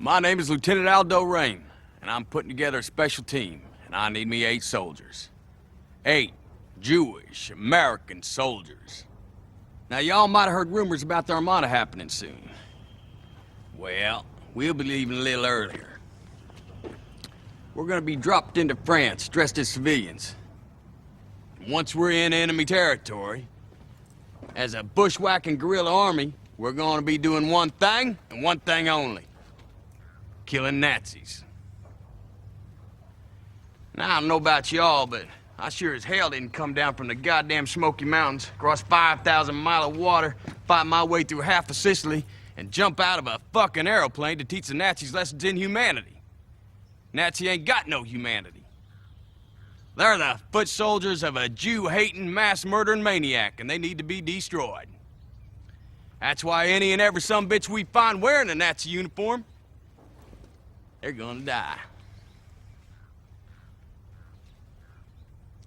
My name is Lieutenant Aldo Rain, and I'm putting together a special team, and I need me 8 soldiers. 8 Jewish American soldiers. Now, y'all might have heard rumors about the Armada happening soon. Well, we'll be leaving a little earlier. We're gonna be dropped into France, dressed as civilians. And once we're in enemy territory, as a bushwhacking guerrilla army, we're gonna be doing one thing, and one thing only. Killing Nazis. Now, I don't know about y'all, but I sure as hell didn't come down from the goddamn Smoky Mountains, cross 5,000 miles of water, fight my way through half of Sicily, and jump out of a fucking aeroplane to teach the Nazis lessons in humanity. Nazi ain't got no humanity. They're the foot soldiers of a Jew-hating, mass-murdering maniac, and they need to be destroyed. That's why any and every sumbitch we find wearing a Nazi uniform, they're gonna die.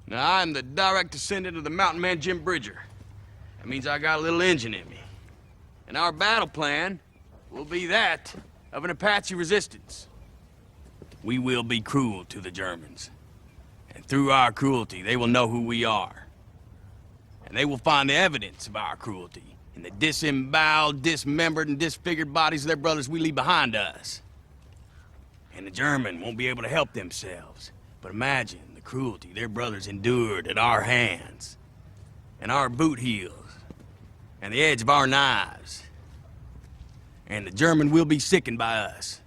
Now, I'm the direct descendant of the mountain man Jim Bridger. That means I got a little engine in me. And our battle plan will be that of an Apache resistance. We will be cruel to the Germans. And through our cruelty, they will know who we are. And they will find the evidence of our cruelty in the disemboweled, dismembered, and disfigured bodies of their brothers we leave behind us. And the German won't be able to help themselves. But imagine the cruelty their brothers endured at our hands, and our boot heels, and the edge of our knives. And the German will be sickened by us,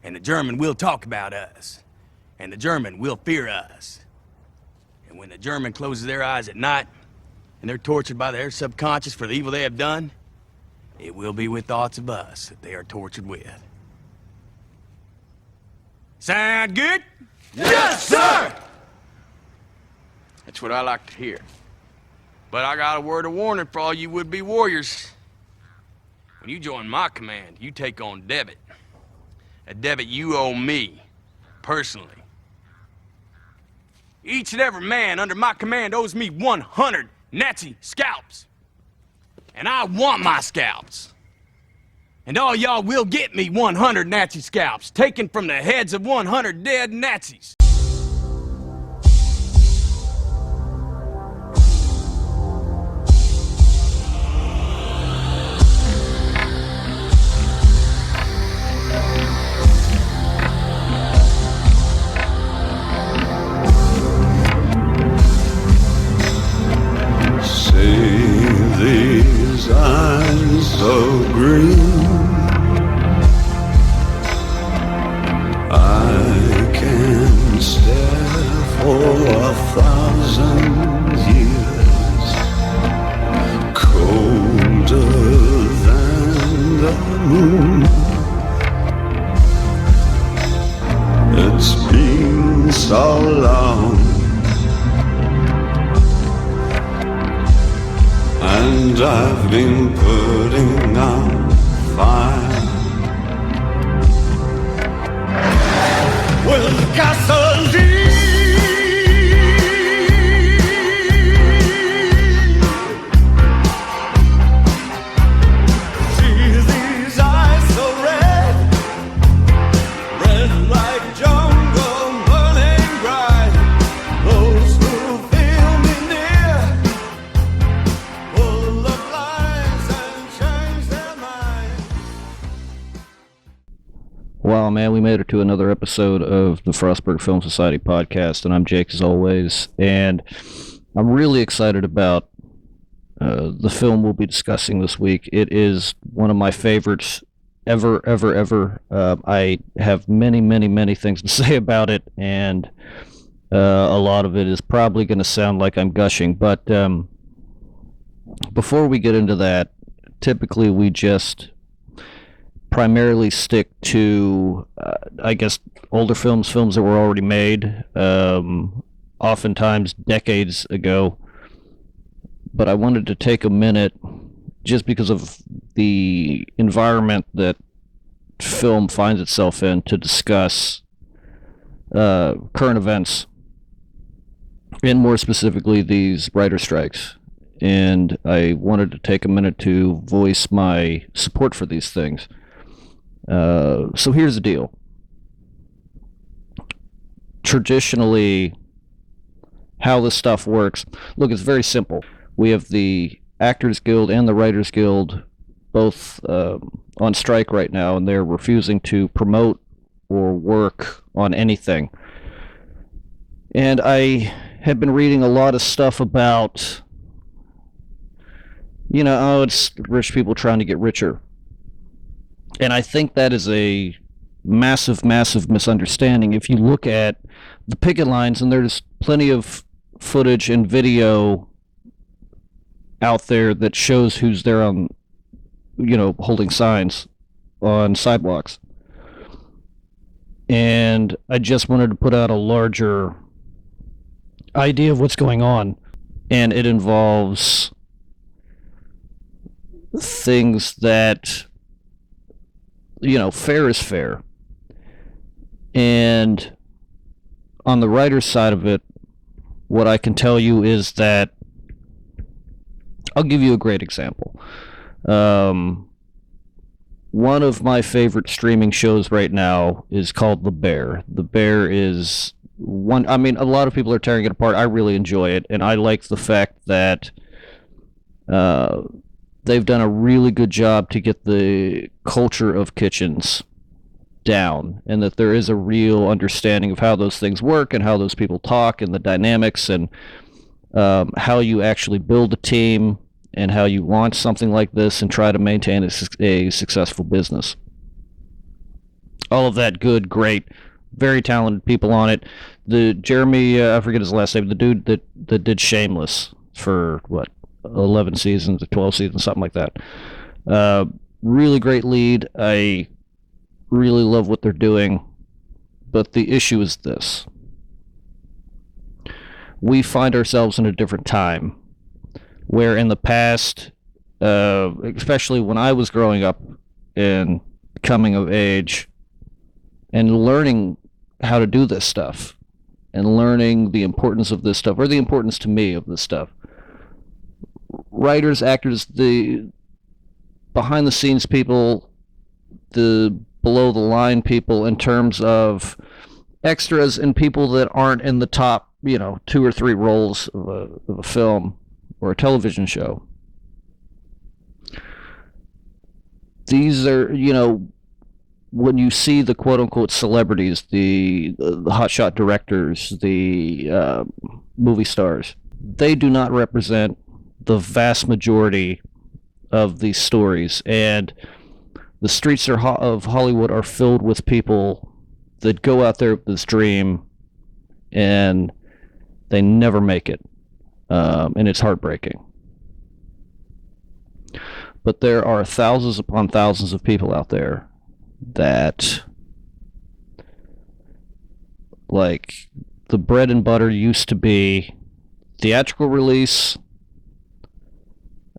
and the German will talk about us, and the German will fear us. And when the German closes their eyes at night, and they're tortured by their subconscious for the evil they have done, it will be with thoughts of us that they are tortured with. Sound good? Yes, sir! That's what I like to hear. But I got a word of warning for all you would-be warriors. When you join my command, you take on debit. A debit you owe me, personally. Each and every man under my command owes me 100 Nazi scalps. And I want my scalps. And all y'all will get me 100 Nazi scalps, taken from the heads of 100 dead Nazis. See these eyes so green, I can stare for 1,000 years, colder than the moon. It's been so long, and I've been putting out fire with gasoline. See these eyes so red, red like jungle burning bright. Those who feel me near will look lies and change their mind. Wow, man, we made it to another episode of the Frostburg Film Society podcast, and I'm Jake as always, and I'm really excited about the film we'll be discussing this week. It is one of my favorites ever. I have many things to say about it, and a lot of it is probably going to sound like I'm gushing, but before we get into that, typically we just primarily stick to, I guess, older films that were already made, oftentimes decades ago. But I wanted to take a minute, just because of the environment that film finds itself in, to discuss current events, and more specifically these writer strikes. And I wanted to take a minute to voice my support for these things. So here's the deal. Traditionally, how this stuff works, look, it's very simple. We have the Actors Guild and the Writers Guild both on strike right now, and they're refusing to promote or work on anything. And I have been reading a lot of stuff about, it's rich people trying to get richer. And I think that is a massive, massive misunderstanding. If you look at the picket lines, and there's plenty of footage and video out there that shows who's there on, holding signs on sidewalks. And I just wanted to put out a larger idea of what's going on. And it involves things that, fair is fair. And on the writer's side of it, what I can tell you is that I'll give you a great example. One of my favorite streaming shows right now is called The Bear. The Bear is one, a lot of people are tearing it apart. I really enjoy it, and I like the fact that they've done a really good job to get the culture of kitchens down, and that there is a real understanding of how those things work and how those people talk and the dynamics, and how you actually build a team and how you launch something like this and try to maintain a successful business. All of that good, great, very talented people on it. The Jeremy, I forget his last name, the dude that did Shameless for, 11 seasons or 12 seasons, something like that. Really great lead. I really love what they're doing. But the issue is this. We find ourselves in a different time, where in the past, especially when I was growing up and coming of age and learning how to do this stuff and learning the importance of this stuff, or the importance to me of this stuff, writers, actors, the behind the scenes people, the below the line people in terms of extras and people that aren't in the top, 2 or 3 roles of a film or a television show. These are, when you see the quote-unquote celebrities, the hotshot directors, the movie stars, they do not represent the vast majority of these stories. And the streets of Hollywood are filled with people that go out there with this dream and they never make it. And it's heartbreaking. But there are thousands upon thousands of people out there that, like, the bread and butter used to be theatrical release,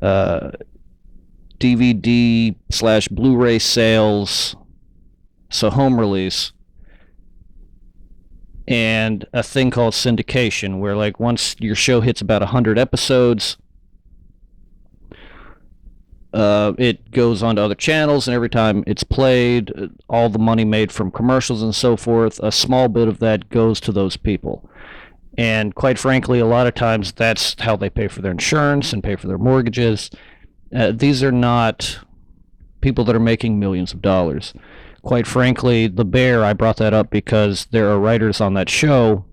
DVD/Blu-ray sales, so home release, and a thing called syndication, where, like, once your show hits about 100 episodes, it goes on to other channels, and every time it's played, all the money made from commercials and so forth, a small bit of that goes to those people. And quite frankly, a lot of times that's how they pay for their insurance and pay for their mortgages. These are not people that are making millions of dollars. Quite frankly, The Bear, I brought that up because there are writers on that show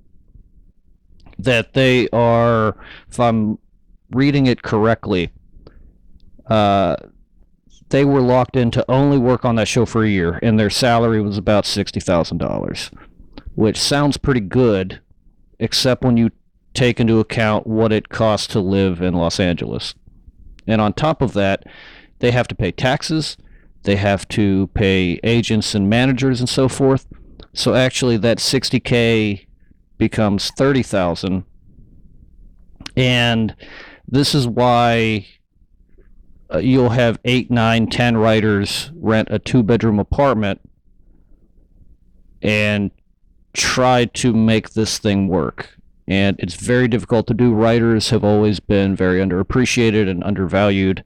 that they are, if I'm reading it correctly, they were locked in to only work on that show for a year, and their salary was about $60,000, which sounds pretty good, except when you take into account what it costs to live in Los Angeles. And on top of that, they have to pay taxes, they have to pay agents and managers and so forth. So actually that $60K becomes $30,000. And this is why you'll have 8, 9, 10 writers rent a 2-bedroom apartment and try to make this thing work. And it's very difficult to do. Writers have always been very underappreciated and undervalued.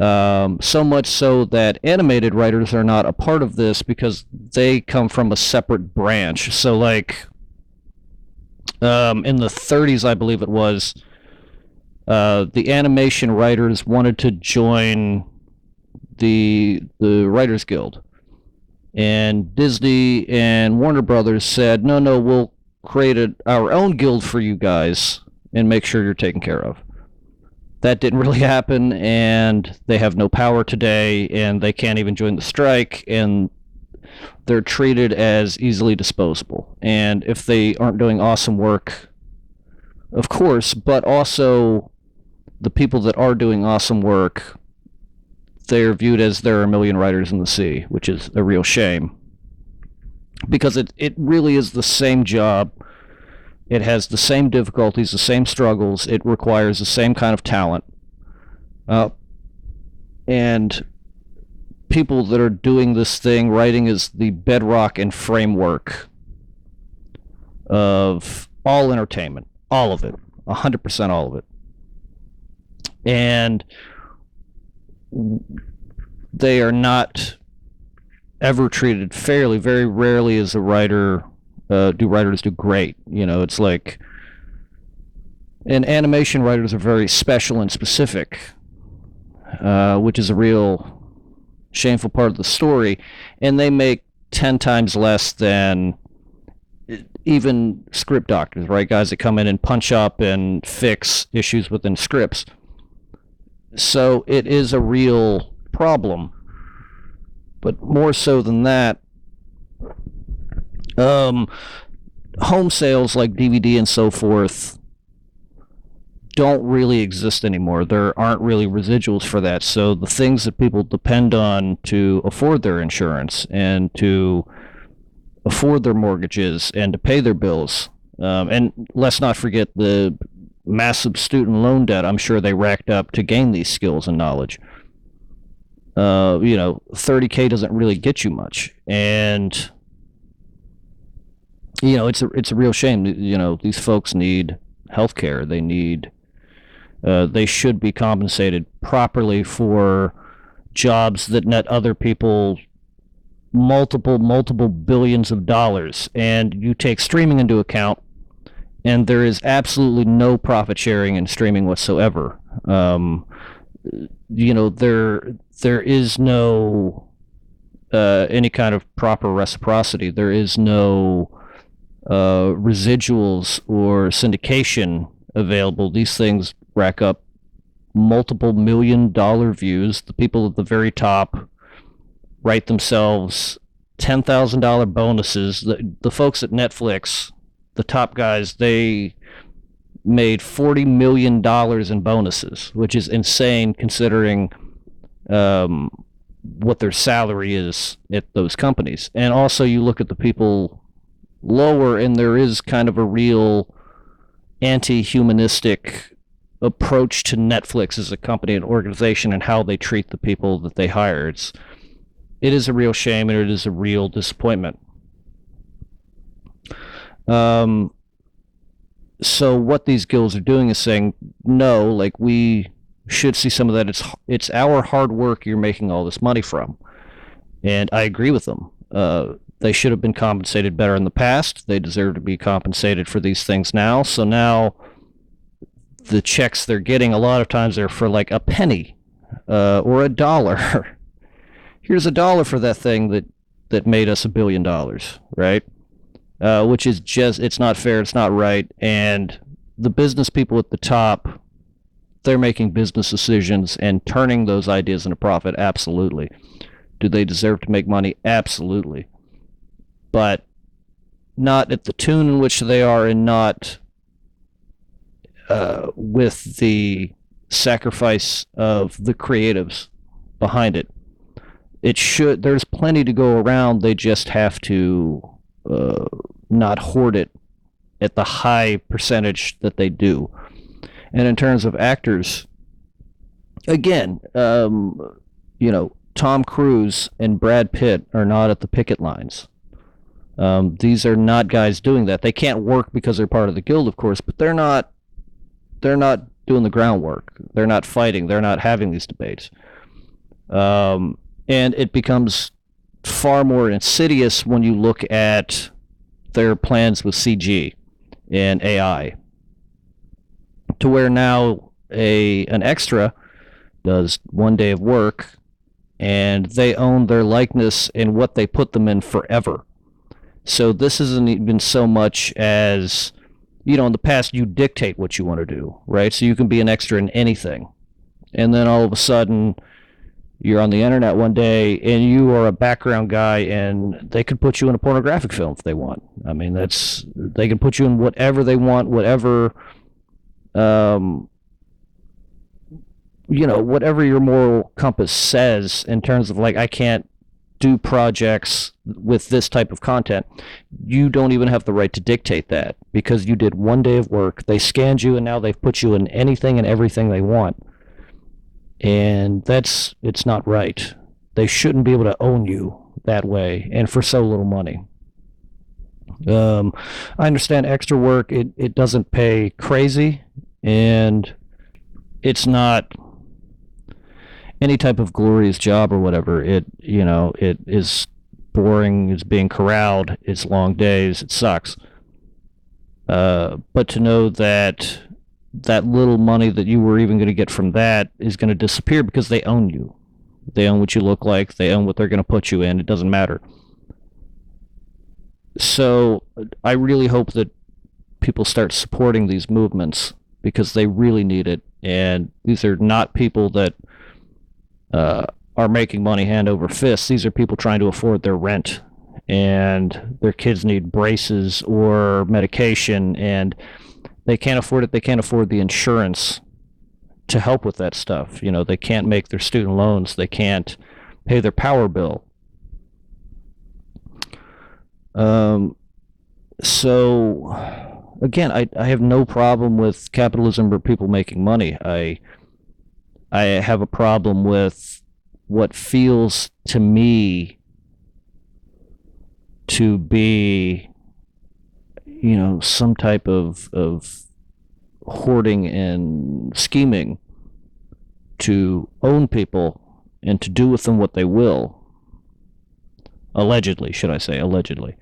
So much so that animated writers are not a part of this because they come from a separate branch. So, like, in the 30s, I believe it was, the animation writers wanted to join the Writers Guild. And Disney and Warner Brothers said, no, we'll create our own guild for you guys and make sure you're taken care of. That didn't really happen, and they have no power today, and they can't even join the strike, and they're treated as easily disposable. And if they aren't doing awesome work, of course, but also the people that are doing awesome work, they're viewed as there are a million writers in the sea, which is a real shame. Because it really is the same job. It has the same difficulties, the same struggles. It requires the same kind of talent. And people that are doing this thing, writing is the bedrock and framework of all entertainment. All of it. 100% all of it. And they are not ever treated fairly. Very rarely is a writer do writers do great. You know, it's like, and animation writers are very special and specific, which is a real shameful part of the story, and they make 10 times less than even script doctors, right? Guys that come in and punch up and fix issues within scripts. So it is a real problem. But more so than that, home sales like DVD and so forth don't really exist anymore. There aren't really residuals for that. So the things that people depend on to afford their insurance and to afford their mortgages and to pay their bills, and let's not forget the massive student loan debt I'm sure they racked up to gain these skills and knowledge. 30K doesn't really get you much, and it's a real shame. These folks need health care. They need they should be compensated properly for jobs that net other people multiple billions of dollars. And you take streaming into account, and there is absolutely no profit sharing in streaming whatsoever. There is no any kind of proper reciprocity. There is no residuals or syndication available. These things rack up multiple $1 million views. The people at the very top write themselves $10,000 bonuses. The folks at Netflix, the top guys, they made $40 million in bonuses, which is insane considering what their salary is at those companies. And also you look at the people lower, and there is kind of a real anti-humanistic approach to Netflix as a company and organization and how they treat the people that they hire. It is a real shame, and it is a real disappointment. So what these guilds are doing is saying, no, like, we should see some of that. It's our hard work you're making all this money from. And I agree with them. They should have been compensated better in the past. They deserve to be compensated for these things now. So now the checks they're getting, a lot of times they're for like a penny or $1. Here's $1 for that thing that made us $1 billion, right? Which is just, it's not fair, it's not right. And the business people at the top, they're making business decisions and turning those ideas into profit, absolutely. Do they deserve to make money? Absolutely. But not at the tune in which they are, and not with the sacrifice of the creatives behind it. There's plenty to go around. They just have to not hoard it at the high percentage that they do. And in terms of actors, again, Tom Cruise and Brad Pitt are not at the picket lines. These are not guys doing that. They can't work because they're part of the guild, of course, but they're not doing the groundwork. They're not fighting. They're not having these debates. And it becomes far more insidious when you look at their plans with CG and AI, to where now an extra does one day of work and they own their likeness and what they put them in forever. So this isn't even so much as, in the past you dictate what you want to do, right? So you can be an extra in anything. And then all of a sudden you're on the internet one day and you are a background guy and they could put you in a pornographic film if they want. I mean, they can put you in whatever they want, whatever whatever your moral compass says in terms of like, I can't do projects with this type of content. You don't even have the right to dictate that because you did one day of work. They scanned you and now they've put you in anything and everything they want. And it's not right. They shouldn't be able to own you that way and for so little money. I understand extra work. It doesn't pay crazy, and it's not any type of glorious job or whatever. It is boring. It's being corralled. It's long days. It sucks. But to know that little money that you were even going to get from that is going to disappear because they own you. They own what you look like. They own what they're going to put you in. It doesn't matter. So I really hope that people start supporting these movements because they really need it. And these are not people that are making money hand over fist. These are people trying to afford their rent, and their kids need braces or medication, and they can't afford it. They can't afford the insurance to help with that stuff. They can't make their student loans. They can't pay their power bill. So again, I have no problem with capitalism or people making money. I have a problem with what feels to me to be, some type of hoarding and scheming to own people and to do with them what they will. Allegedly, should I say, allegedly.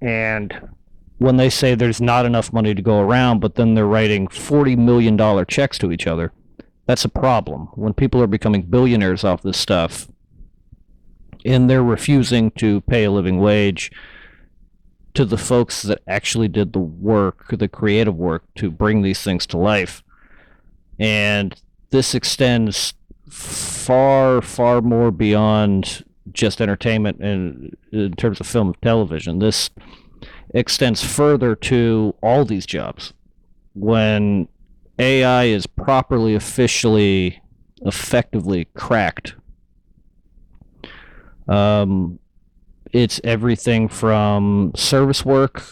And when they say there's not enough money to go around, but then they're writing $40 million checks to each other, that's a problem. When people are becoming billionaires off this stuff, and they're refusing to pay a living wage to the folks that actually did the work, the creative work, to bring these things to life. And this extends far, far more beyond just entertainment in terms of film and television. This extends further to all these jobs. When AI is properly, officially, effectively cracked, it's everything from service work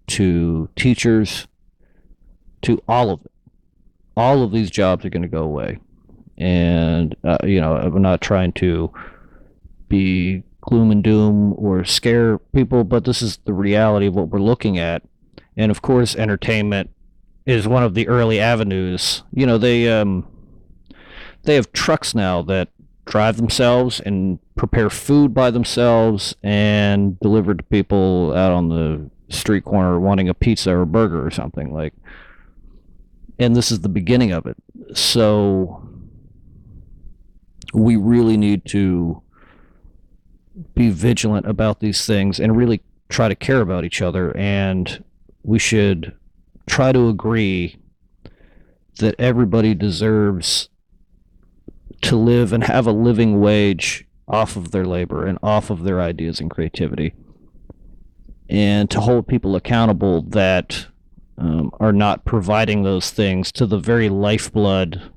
to teachers to all of it. All of these jobs are going to go away. And, I'm not trying to be gloom and doom or scare people, but this is the reality of what we're looking at. And of course, entertainment is one of the early avenues. They have trucks now that drive themselves and prepare food by themselves and deliver to people out on the street corner wanting a pizza or a burger or something like. And this is the beginning of it. So we really need to be vigilant about these things and really try to care about each other. And we should try to agree that everybody deserves to live and have a living wage off of their labor and off of their ideas and creativity, and to hold people accountable that are not providing those things to the very lifeblood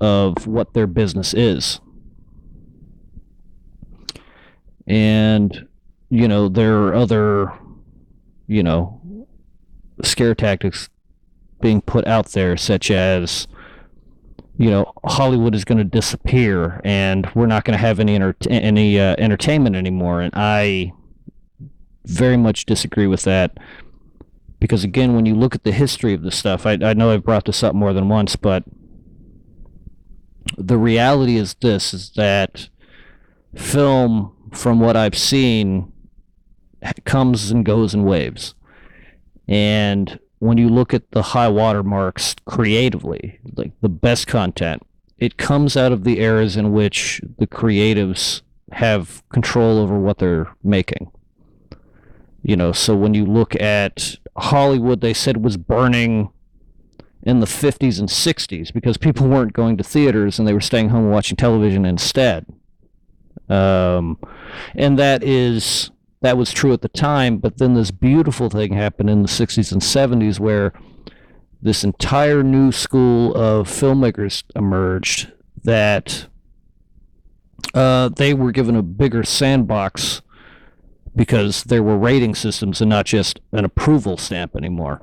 of what their business is. And, there are other, scare tactics being put out there, such as, Hollywood is going to disappear and we're not going to have any entertainment anymore. And I very much disagree with that, because again, when you look at the history of this stuff, I know I've brought this up more than once, but the reality is this, is that film, from what I've seen, comes and goes in waves. And when you look at the high water marks creatively, like the best content, it comes out of the eras in which the creatives have control over what they're making. So when you look at Hollywood, they said was burning in the 50s and 60s because people weren't going to theaters and they were staying home and watching television instead. And that was true at the time, but then this beautiful thing happened in the 60s and 70s where this entire new school of filmmakers emerged that they were given a bigger sandbox because there were rating systems and not just an approval stamp anymore.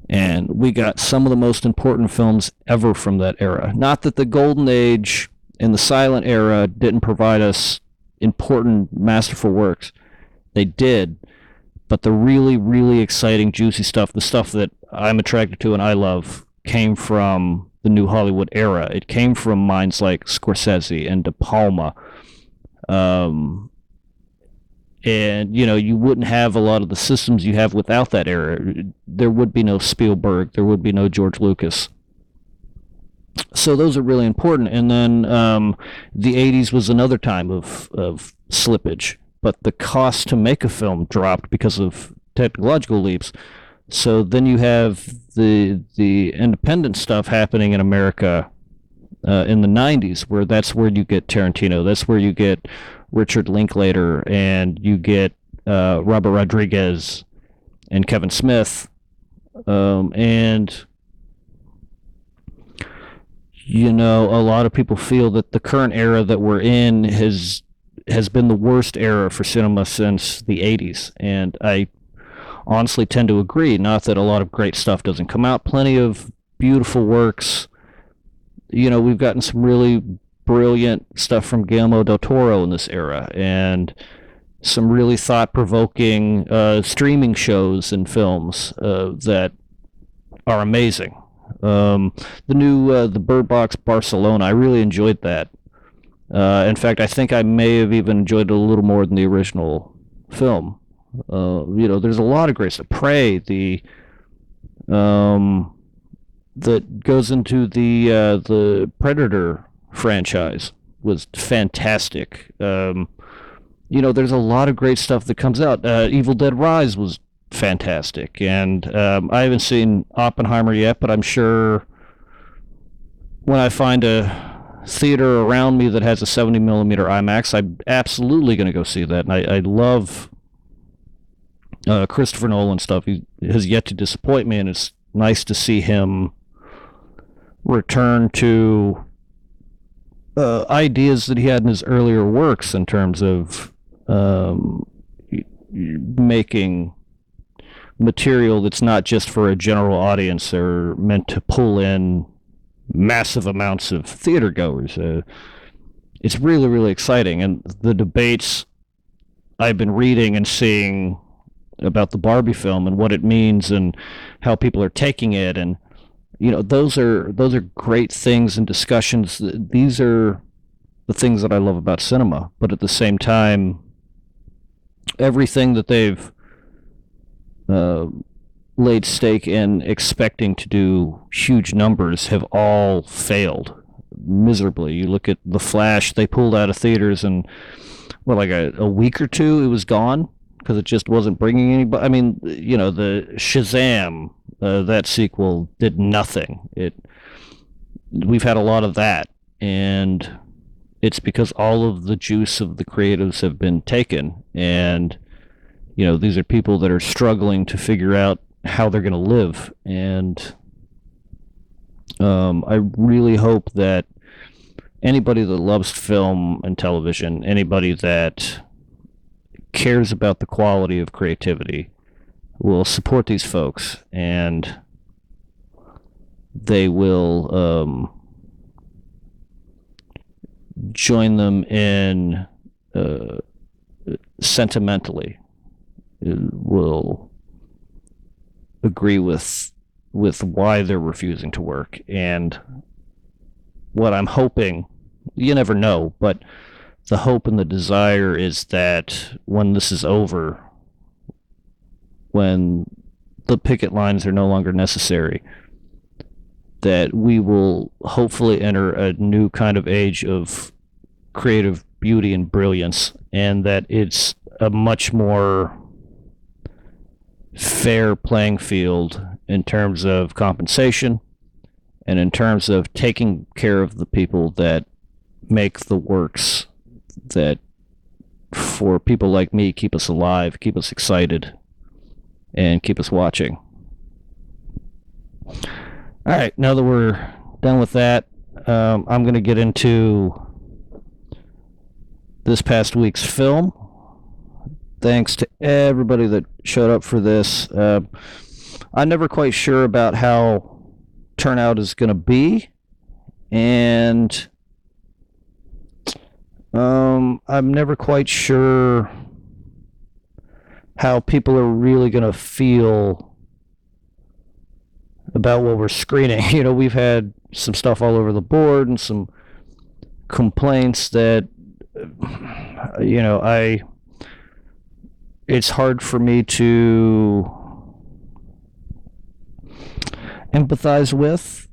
And we got some of the most important films ever from that era. Not that the Golden Age and the silent era didn't provide us important, masterful works. They did. But the really, really exciting, juicy stuff, the stuff that I'm attracted to and I love, came from the New Hollywood era. It came from minds like Scorsese and De Palma. And, you wouldn't have a lot of the systems you have without that era. There would be no Spielberg. There would be no George Lucas. So those are really important. And then the 80s was another time of slippage. But the cost to make a film dropped because of technological leaps. So then you have the independent stuff happening in America in the 90s, where that's where you get Tarantino. That's where you get Richard Linklater, and you get Robert Rodriguez and Kevin Smith. And, a lot of people feel that the current era that we're in has been the worst era for cinema since the 80s. And I honestly tend to agree. Not that a lot of great stuff doesn't come out. Plenty of beautiful works. We've gotten some really brilliant stuff from Guillermo del Toro in this era, and some really thought-provoking streaming shows and films that are amazing. The new The Bird Box Barcelona, I really enjoyed that. In fact, I think I may have even enjoyed it a little more than the original film. There's a lot of great stuff. Prey, that goes into the Predator franchise, was fantastic. There's a lot of great stuff that comes out. Evil Dead Rise was fantastic, and I haven't seen Oppenheimer yet, but I'm sure when I find a theater around me that has a 70 millimeter IMAX, I'm absolutely going to go see that. And I love Christopher Nolan stuff. He has yet to disappoint me, and it's nice to see him return to ideas that he had in his earlier works in terms of making material that's not just for a general audience or meant to pull in massive amounts of theater goers. It's really, really exciting. And the debates I've been reading and seeing about the Barbie film and what it means and how people are taking it, and those are great things and discussions. These are the things that I love about cinema. But at the same time, everything that they've laid stake in expecting to do huge numbers have all failed miserably. You look at The Flash, they pulled out of theaters, and like a week or two it was gone because it just wasn't bringing anybody. I mean, the Shazam, that sequel did nothing. We've had a lot of that, and it's because all of the juice of the creatives have been taken, and these are people that are struggling to figure out how they're going to live. And I really hope that anybody that loves film and television, anybody that cares about the quality of creativity, will support these folks, and they will join them in sentimentally, will agree with why they're refusing to work, and what I'm hoping, you never know, but the hope and the desire is that when this is over, when the picket lines are no longer necessary, that we will hopefully enter a new kind of age of creative beauty and brilliance, and that it's a much more fair playing field in terms of compensation and in terms of taking care of the people that make the works that, for people like me, keep us alive, keep us excited, and keep us watching. All right, now that we're done with that, I'm going to get into this past week's film. Thanks to everybody that showed up for this. I'm never quite sure about how turnout is going to be, and I'm never quite sure how people are really going to feel about what we're screening. You know, we've had some stuff all over the board and some complaints that, you know, it's hard for me to empathize with,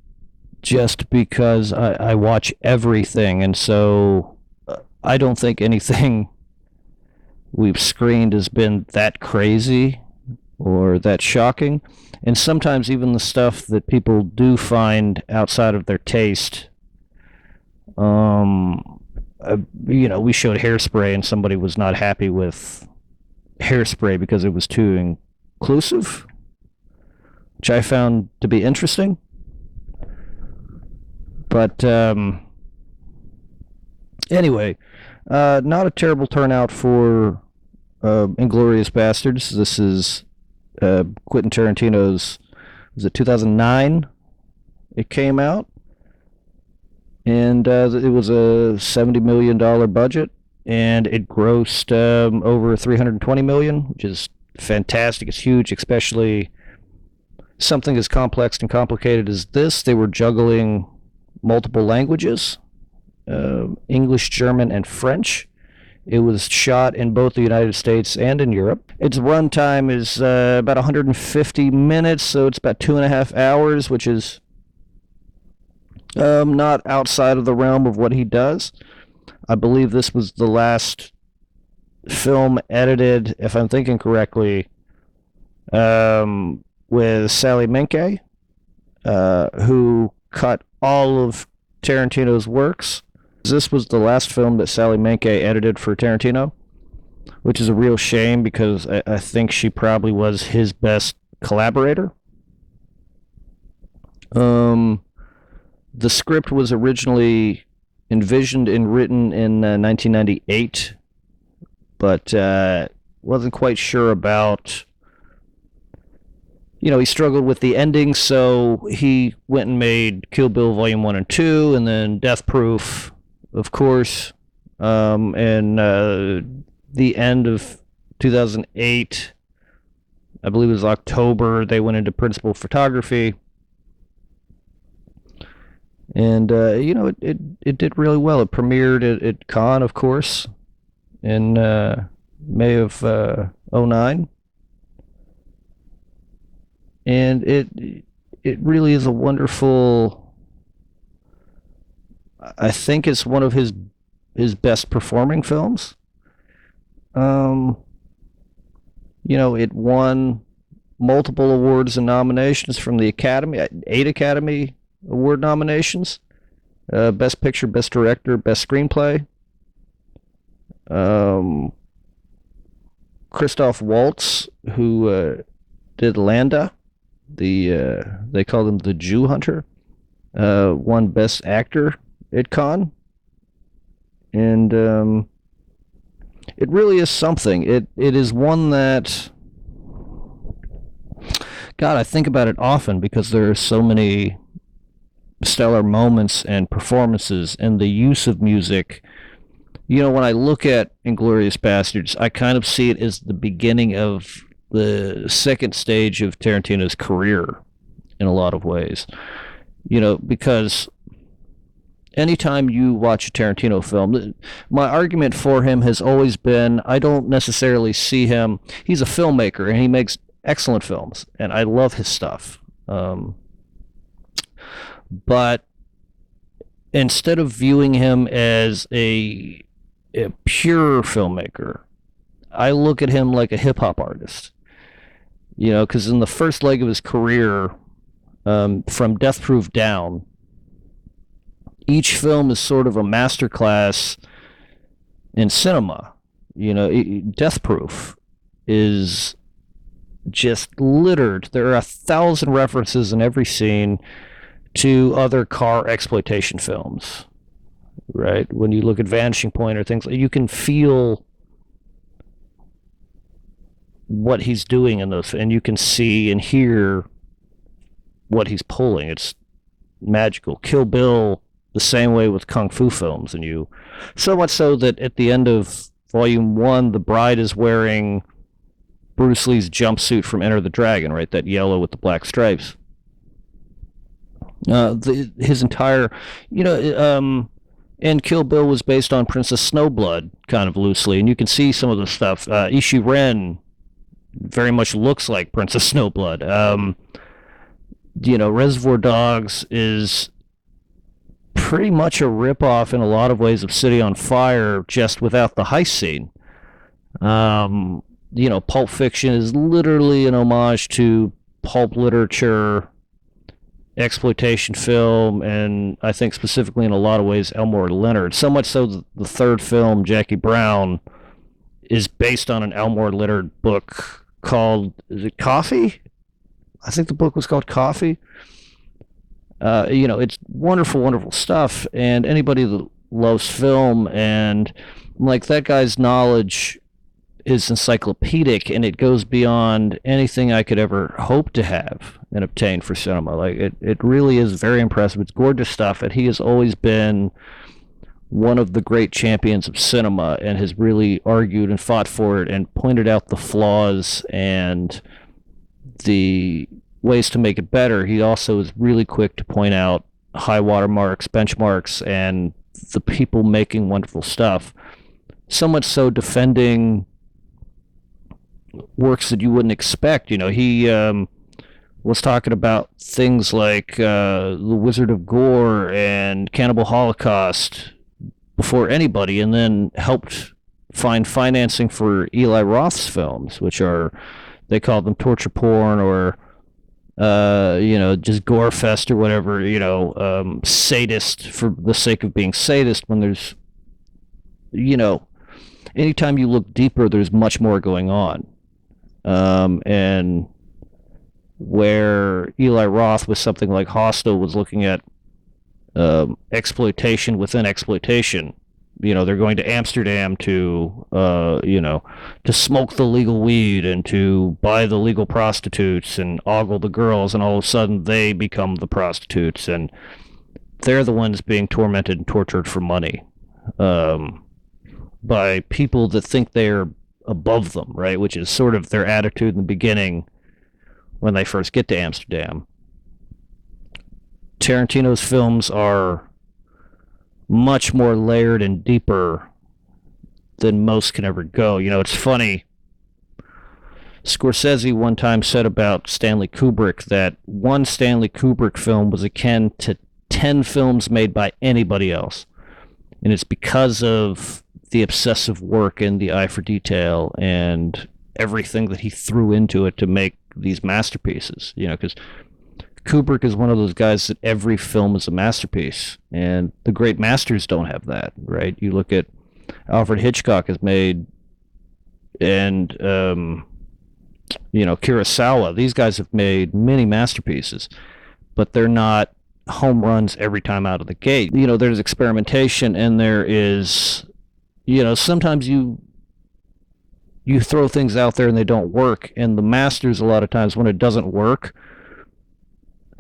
just because I watch everything, and so I don't think anything we've screened has been that crazy or that shocking. And sometimes even the stuff that people do find outside of their taste, you know, we showed Hairspray and somebody was not happy with Hairspray because it was too inclusive, which I found to be interesting. But anyway, not a terrible turnout for Inglourious Basterds. This is Quentin Tarantino's, was it 2009 it came out? And it was a $70 million budget, and it grossed over $320 million, which is fantastic. It's huge, especially something as complex and complicated as this. They were juggling multiple languages, English, German, and French. It was shot in both the United States and in Europe. Its runtime is about 150 minutes, so it's about 2.5 hours, which is not outside of the realm of what he does. I believe this was the last film edited, if I'm thinking correctly, with Sally Menke, who cut all of Tarantino's works. This was the last film that Sally Menke edited for Tarantino, which is a real shame because I think she probably was his best collaborator. The script was originally envisioned and written in 1998, but wasn't quite sure about, you know, he struggled with the ending, so he went and made Kill Bill Volume 1 and 2, and then Death Proof, of course, and the end of 2008, I believe it was October, they went into principal photography. And, you know, it did really well. It premiered at Cannes, of course, in May of 2009. And it really is a wonderful... I think it's one of his best performing films. You know, it won multiple awards and nominations from the Academy, 8 Academy Award nominations. Best Picture, Best Director, Best Screenplay. Christoph Waltz, who did Landa, they called him the Jew Hunter, won Best Actor at Cannes. And it really is something. It is one that, God, I think about it often because there are so many stellar moments and performances and the use of music. You know, when I look at Inglourious Basterds, I kind of see it as the beginning of the second stage of Tarantino's career in a lot of ways. You know, because anytime you watch a Tarantino film, my argument for him has always been I don't necessarily see him. He's a filmmaker and he makes excellent films, and I love his stuff. But instead of viewing him as a pure filmmaker, I look at him like a hip hop artist. You know, because in the first leg of his career, from Death Proof down, each film is sort of a masterclass in cinema. You know, Death Proof is just littered. There are 1,000 references in every scene to other car exploitation films, right? When you look at Vanishing Point or things, you can feel what he's doing in those, and you can see and hear what he's pulling. It's magical. Kill Bill, the same way with Kung Fu films, and you, so much so that at the end of Volume 1, the bride is wearing Bruce Lee's jumpsuit from Enter the Dragon, right? That yellow with the black stripes. His entire, and Kill Bill was based on Princess Snowblood, kind of loosely, and you can see some of the stuff. Ishi Ren very much looks like Princess Snowblood. Reservoir Dogs is pretty much a ripoff in a lot of ways of City on Fire, just without the heist scene. Pulp Fiction is literally an homage to pulp literature, exploitation film, and I think specifically in a lot of ways Elmore Leonard. So much so that the third film, Jackie Brown, is based on an Elmore Leonard book called, is it Coffee? I think the book was called Coffee. It's wonderful, wonderful stuff, and anybody that loves film, and like, that guy's knowledge is encyclopedic, and it goes beyond anything I could ever hope to have and obtain for cinema. Like, it really is very impressive. It's gorgeous stuff, and he has always been one of the great champions of cinema and has really argued and fought for it and pointed out the flaws and the ways to make it better. He also is really quick to point out high water marks, benchmarks, and the people making wonderful stuff. So much so defending works that you wouldn't expect. He was talking about things like The Wizard of Gore and Cannibal Holocaust before anybody, and then helped find financing for Eli Roth's films, which are, they call them torture porn or just gore fest or whatever, sadist for the sake of being sadist, when there's, anytime you look deeper, there's much more going on. And where Eli Roth with something like Hostel was looking at exploitation within exploitation. They're going to Amsterdam to, to smoke the legal weed and to buy the legal prostitutes and ogle the girls, and all of a sudden they become the prostitutes, and they're the ones being tormented and tortured for money by people that think they're above them, right? Which is sort of their attitude in the beginning when they first get to Amsterdam. Tarantino's films are much more layered and deeper than most can ever go. It's funny. Scorsese one time said about Stanley Kubrick that one Stanley Kubrick film was akin to 10 films made by anybody else. And it's because of the obsessive work and the eye for detail and everything that he threw into it to make these masterpieces. Because Kubrick is one of those guys that every film is a masterpiece, and the great masters don't have that, right? You look at Alfred Hitchcock has made, and Kurosawa. These guys have made many masterpieces, but they're not home runs every time out of the gate. There's experimentation, and there is, sometimes you throw things out there and they don't work, and the masters, a lot of times when it doesn't work,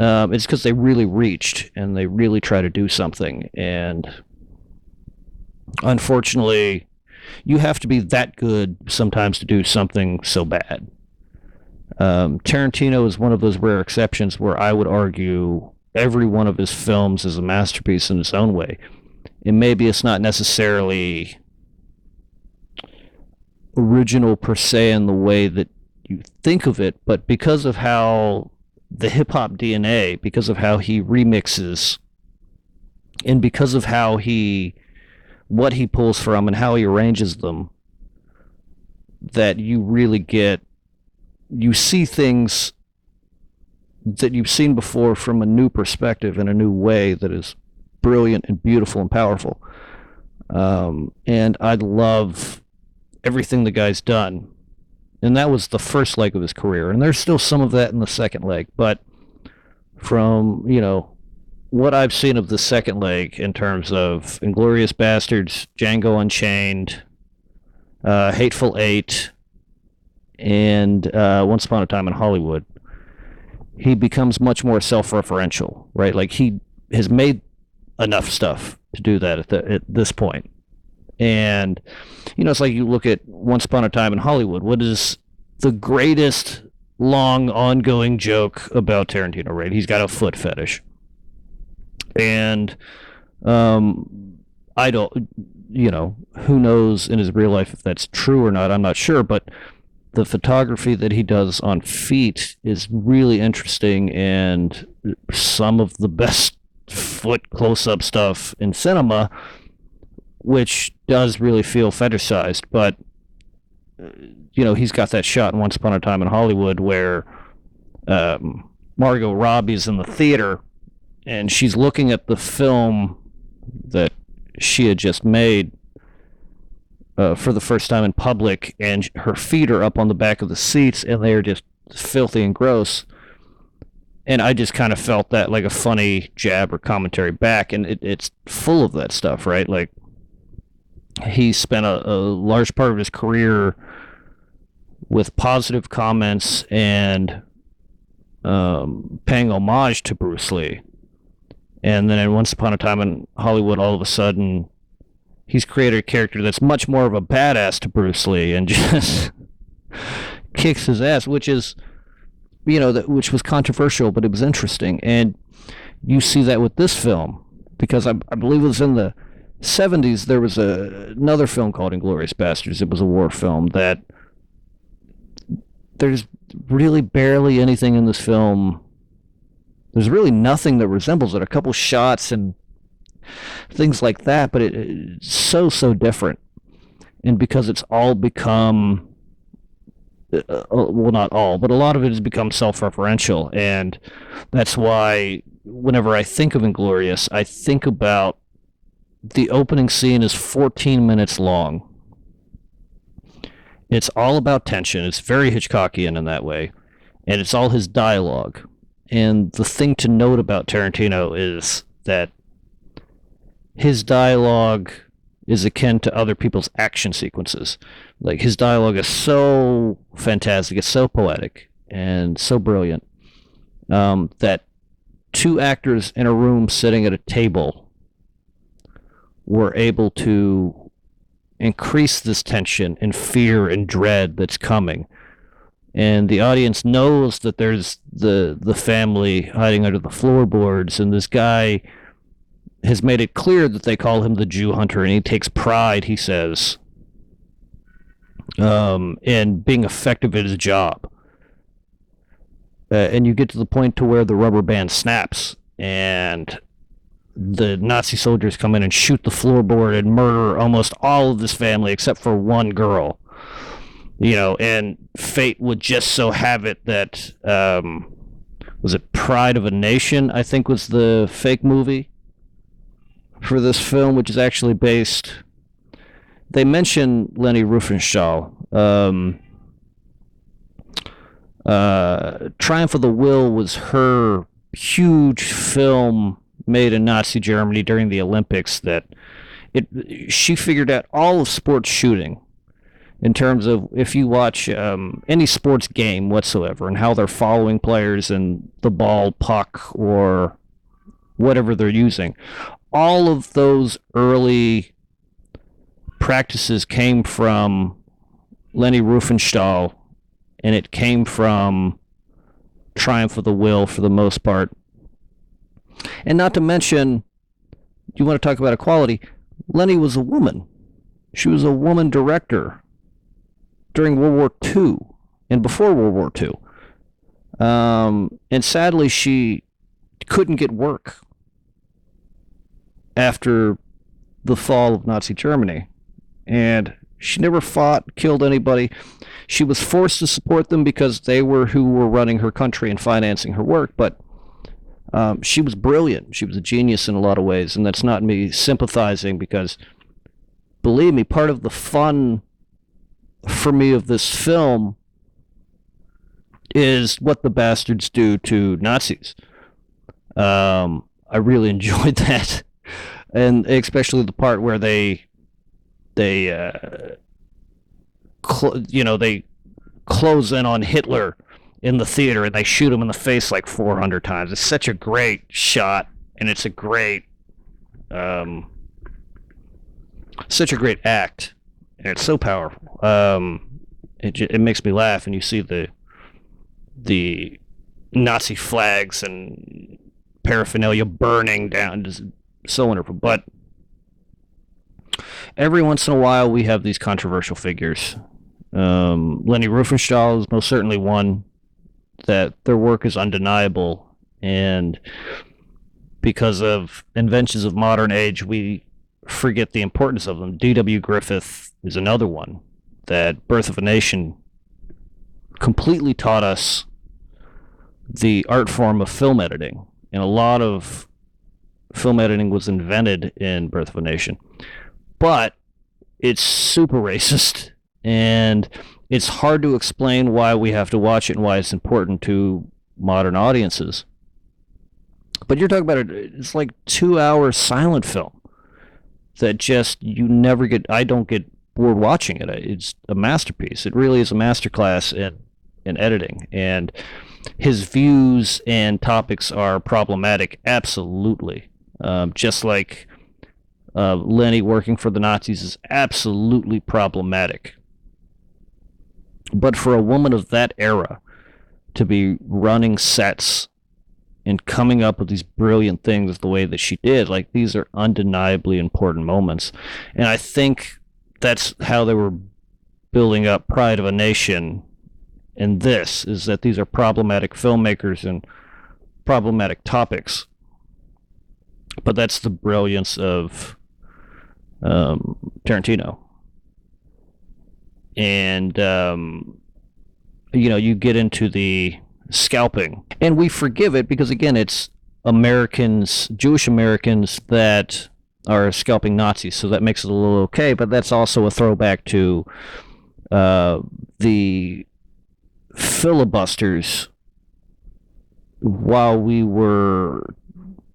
it's because they really reached and they really try to do something. And unfortunately, you have to be that good sometimes to do something so bad. Tarantino is one of those rare exceptions where I would argue every one of his films is a masterpiece in its own way. And maybe it's not necessarily original per se in the way that you think of it, but because of how the hip-hop DNA, because of how he remixes, and because of how what he pulls from and how he arranges them, that you see things that you've seen before from a new perspective in a new way that is brilliant and beautiful and powerful. And I love everything the guy's done. And that was the first leg of his career. And there's still some of that in the second leg. But from, what I've seen of the second leg in terms of Inglourious Basterds, Django Unchained, Hateful Eight, and Once Upon a Time in Hollywood, he becomes much more self-referential, right? Like, he has made enough stuff to do that at this point. And, it's like you look at Once Upon a Time in Hollywood. What is the greatest long ongoing joke about Tarantino, right? He's got a foot fetish. And I don't, who knows in his real life if that's true or not. I'm not sure, but the photography that he does on feet is really interesting, and some of the best foot close-up stuff in cinema, which does really feel fetishized. But he's got that shot in Once Upon a Time in Hollywood where Margot Robbie's in the theater and she's looking at the film that she had just made for the first time in public, and her feet are up on the back of the seats and they are just filthy and gross. And I just kind of felt that like a funny jab or commentary back, and it's full of that stuff, right? Like, he spent a large part of his career with positive comments and paying homage to Bruce Lee. And then in Once Upon a Time in Hollywood, all of a sudden, he's created a character that's much more of a badass to Bruce Lee and just kicks his ass, which is, which was controversial, but it was interesting. And you see that with this film, because I believe it was in the 70s, there was another film called Inglourious Basterds. It was a war film that there's really barely anything in this film. There's really nothing that resembles it. A couple shots and things like that, but it's so different. And because it's all become, well, not all, but a lot of it has become self-referential. And that's why whenever I think of Inglourious, I think about the opening scene is 14 minutes long. It's all about tension. It's very Hitchcockian in that way. And it's all his dialogue. And the thing to note about Tarantino is that his dialogue is akin to other people's action sequences. Like, his dialogue is so fantastic, it's so poetic, and so brilliant, that two actors in a room sitting at a table were able to increase this tension and fear and dread that's coming. And the audience knows that there's the family hiding under the floorboards, and this guy has made it clear that they call him the Jew hunter, and he takes pride, he says, in being effective at his job. And you get to the point to where the rubber band snaps, and the Nazi soldiers come in and shoot the floorboard and murder almost all of this family except for one girl. And fate would just so have it that, was it Pride of a Nation, I think was the fake movie for this film, which is actually based, they mention Leni Riefenstahl. Triumph of the Will was her huge film made in Nazi Germany during the Olympics that she figured out all of sports shooting in terms of, if you watch any sports game whatsoever and how they're following players and the ball, puck, or whatever they're using, all of those early practices came from Leni Riefenstahl, and it came from Triumph of the Will for the most part. And not to mention, you want to talk about equality, Lenny was a woman. She was a woman director during World War II and before World War II. And sadly, she couldn't get work after the fall of Nazi Germany. And she never fought, killed anybody. She was forced to support them because they were who were running her country and financing her work. But she was brilliant. She was a genius in a lot of ways. And that's not me sympathizing, because, believe me, part of the fun for me of this film is what the bastards do to Nazis. I really enjoyed that. And especially the part where they close in on Hitler in the theater and they shoot him in the face like 400 times. It's such a great shot, and it's a great, such a great act, and it's so powerful. It makes me laugh, and you see the Nazi flags and paraphernalia burning down, just so wonderful. But every once in a while, we have these controversial figures. Leni Riefenstahl is most certainly one that their work is undeniable, and because of inventions of modern age, we forget the importance of them. D.W. Griffith is another one that Birth of a Nation completely taught us the art form of film editing, and a lot of film editing was invented in Birth of a Nation. But it's super racist, and it's hard to explain why we have to watch it and why it's important to modern audiences. But you're talking about it's like 2-hour silent film that just, you never get, I don't get bored watching it. It's a masterpiece. It really is a masterclass in editing. And his views and topics are problematic, absolutely. Just like Lenny working for the Nazis is absolutely problematic. But for a woman of that era to be running sets and coming up with these brilliant things the way that she did, like, these are undeniably important moments. And I think that's how they were building up Pride of a Nation. And this is that these are problematic filmmakers and problematic topics. But that's the brilliance of Tarantino. And, you get into the scalping. And we forgive it because, again, it's Americans, Jewish Americans, that are scalping Nazis. So that makes it a little okay. But that's also a throwback to the filibusters while we were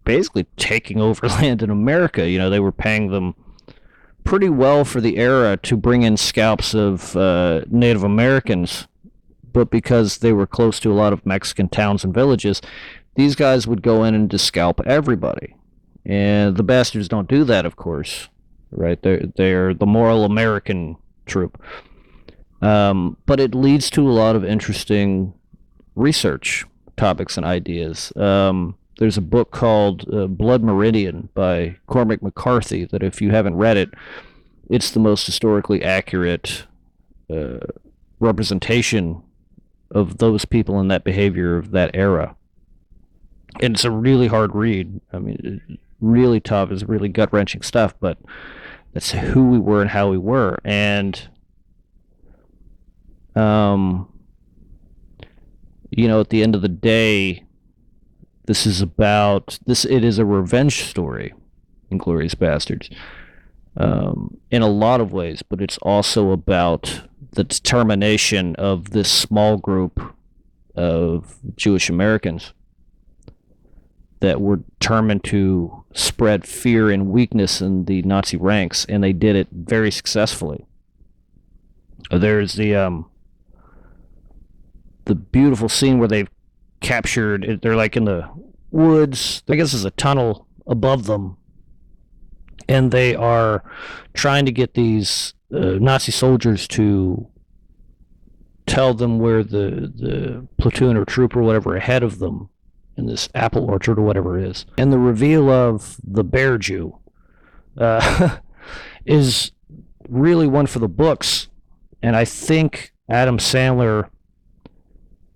basically taking over land in America. They were paying them pretty well for the era to bring in scalps of Native Americans, but because they were close to a lot of Mexican towns and villages, these guys would go in and just scalp everybody. And the bastards don't do that, of course, right? They're the moral American troop. But it leads to a lot of interesting research topics and ideas. There's a book called Blood Meridian by Cormac McCarthy that, if you haven't read it, it's the most historically accurate representation of those people and that behavior of that era. And it's a really hard read. I mean, it's really tough. It's really gut-wrenching stuff, but that's who we were and how we were. And, at the end of the day, it is a revenge story, Inglourious Basterds, in a lot of ways, but it's also about the determination of this small group of Jewish Americans that were determined to spread fear and weakness in the Nazi ranks, and they did it very successfully. There's the beautiful scene where they've captured, they're like in the woods, I guess there's a tunnel above them, and they are trying to get these Nazi soldiers to tell them where the platoon or troop or whatever ahead of them in this apple orchard or whatever it is. And the reveal of the bear Jew is really one for the books. And I think Adam Sandler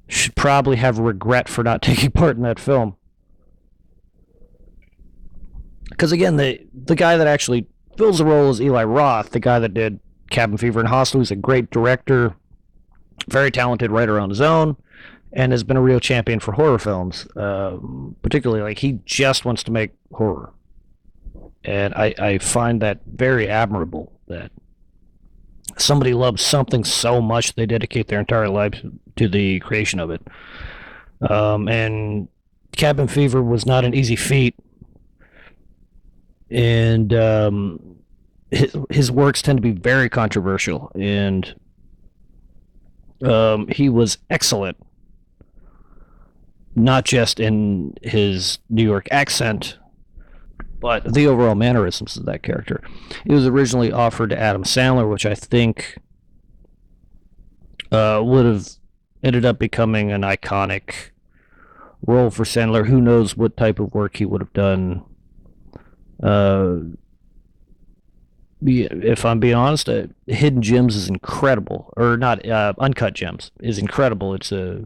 should probably have regret for not taking part in that film. Because again, the guy that actually fills the role is Eli Roth, the guy that did Cabin Fever and Hostel. He's a great director, very talented writer on his own, and has been a real champion for horror films. Particularly, like, he just wants to make horror. And I find that very admirable, that somebody loves something so much they dedicate their entire life to the creation of it. And Cabin Fever was not an easy feat. And his works tend to be very controversial, and he was excellent, not just in his New York accent, but the overall mannerisms of that character. It was originally offered to Adam Sandler, which I think would have ended up becoming an iconic role for Sandler. Who knows what type of work he would have done. If I'm being honest, Hidden Gems is incredible, or not, Uncut Gems is incredible. It's a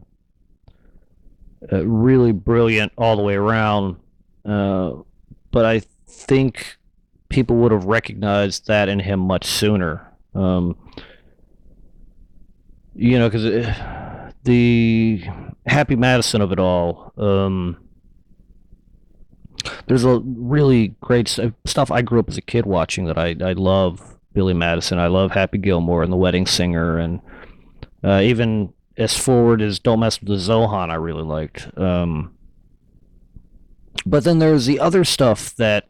really brilliant all the way around, but I think people would have recognized that in him much sooner. Because the Happy Madison of it all, there's a really great stuff I grew up as a kid watching that I love. Billy Madison, I love Happy Gilmore and The Wedding Singer, and even as forward as Don't Mess with the Zohan, I really liked. But then there's the other stuff that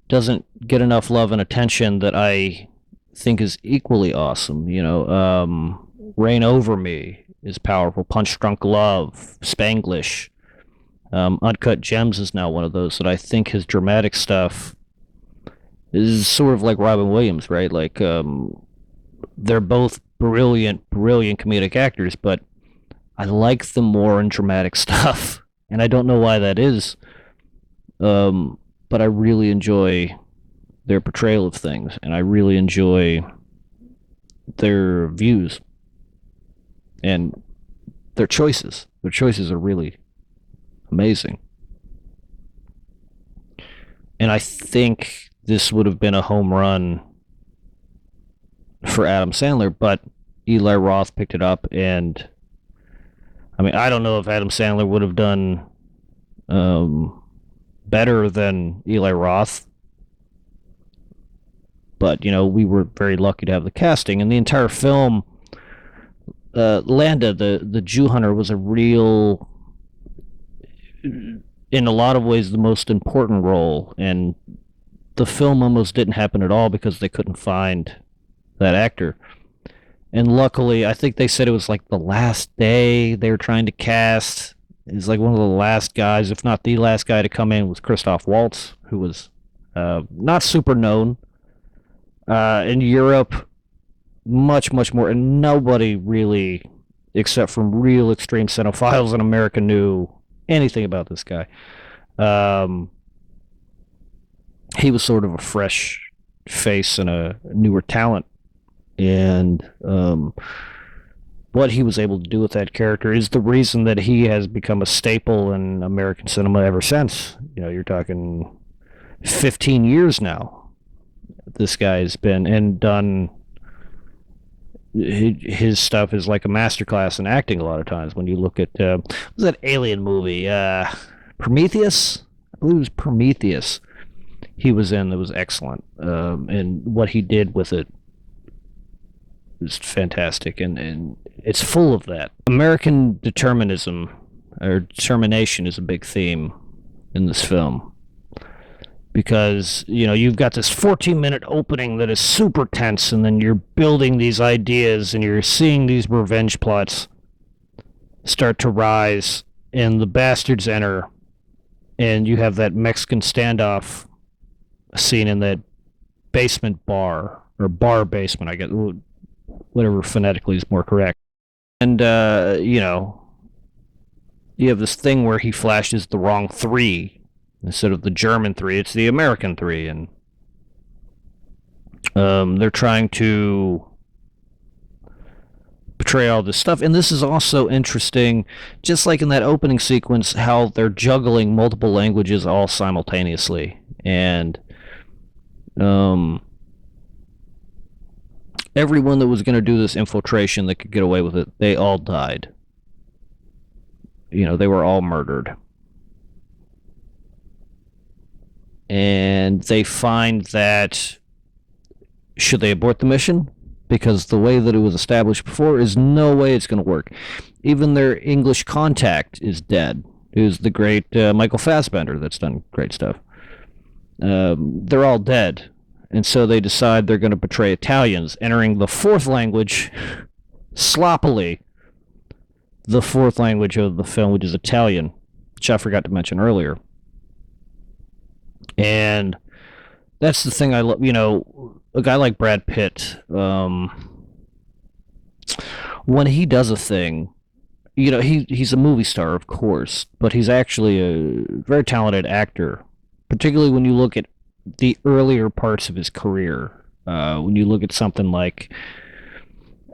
doesn't get enough love and attention that I think is equally awesome. Reign Over Me is powerful. Punch Drunk Love, Spanglish. Uncut Gems is now one of those that I think his dramatic stuff is sort of like Robin Williams, right? Like, they're both brilliant comedic actors, but I like them more in dramatic stuff, and I don't know why that is. But I really enjoy their portrayal of things, and I really enjoy their views and their choices. Their choices are really amazing. And I think this would have been a home run for Adam Sandler, but Eli Roth picked it up, and I mean, I don't know if Adam Sandler would have done better than Eli Roth, but we were very lucky to have the casting, and the entire film, Landa, the Jew hunter, was a real, in a lot of ways, the most important role, and the film almost didn't happen at all because they couldn't find that actor. And luckily, I think they said it was like the last day they were trying to cast. It was like one of the last guys, if not the last guy to come in, was Christoph Waltz, who was not super known in Europe, much more, and nobody really, except from real extreme cinephiles in America, knew anything about this guy. He was sort of a fresh face and a newer talent, and what he was able to do with that character is the reason that he has become a staple in American cinema ever since. You're talking 15 years now. This guy's been and done. His stuff is like a masterclass in acting a lot of times. When you look at what was that alien movie, Prometheus? I believe it was Prometheus. He was in, that was excellent, and what he did with it was fantastic, and it's full of that. American determinism, or determination, is a big theme in this film, because you've got this 14-minute opening that is super tense, and then you're building these ideas, and you're seeing these revenge plots start to rise, and the Basterds enter, and you have that Mexican standoff scene in that basement bar, or bar basement, I guess, whatever phonetically is more correct. And you have this thing where he flashes the wrong 3 instead of the German 3. It's the American 3, and they're trying to portray all this stuff. And this is also interesting, just like in that opening sequence, how they're juggling multiple languages all simultaneously. And everyone that was going to do this infiltration that could get away with it, they all died. They were all murdered. And they find that, should they abort the mission? Because the way that it was established before is no way it's going to work. Even their English contact is dead. It was the great Michael Fassbender that's done great stuff. They're all dead. And so they decide they're going to portray Italians, entering the 4th language sloppily. The 4th language of the film, which is Italian, which I forgot to mention earlier. And that's the thing I love. A guy like Brad Pitt, when he does a thing, he's a movie star, of course, but he's actually a very talented actor, particularly when you look at the earlier parts of his career. When you look at something like,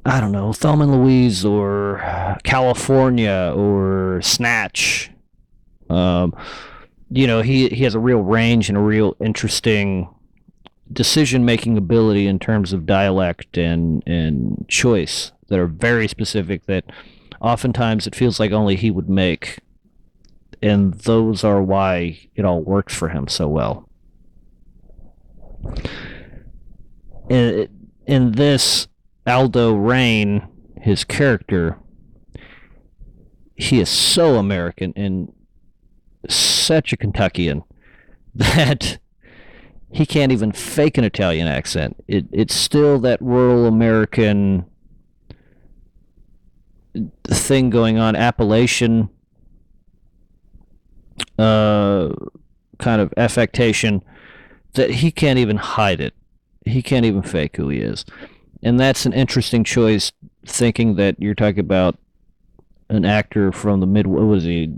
I don't know, Thelma and Louise or California or Snatch. He has a real range and a real interesting decision-making ability in terms of dialect and choice that are very specific, that oftentimes it feels like only he would make. And those are why it all works for him so well. In this, Aldo Raine, his character, he is so American and such a Kentuckian that he can't even fake an Italian accent. It's still that rural American thing going on, Appalachian kind of affectation, that he can't even hide it. He can't even fake who he is. And that's an interesting choice, thinking that you're talking about an actor from the what was he,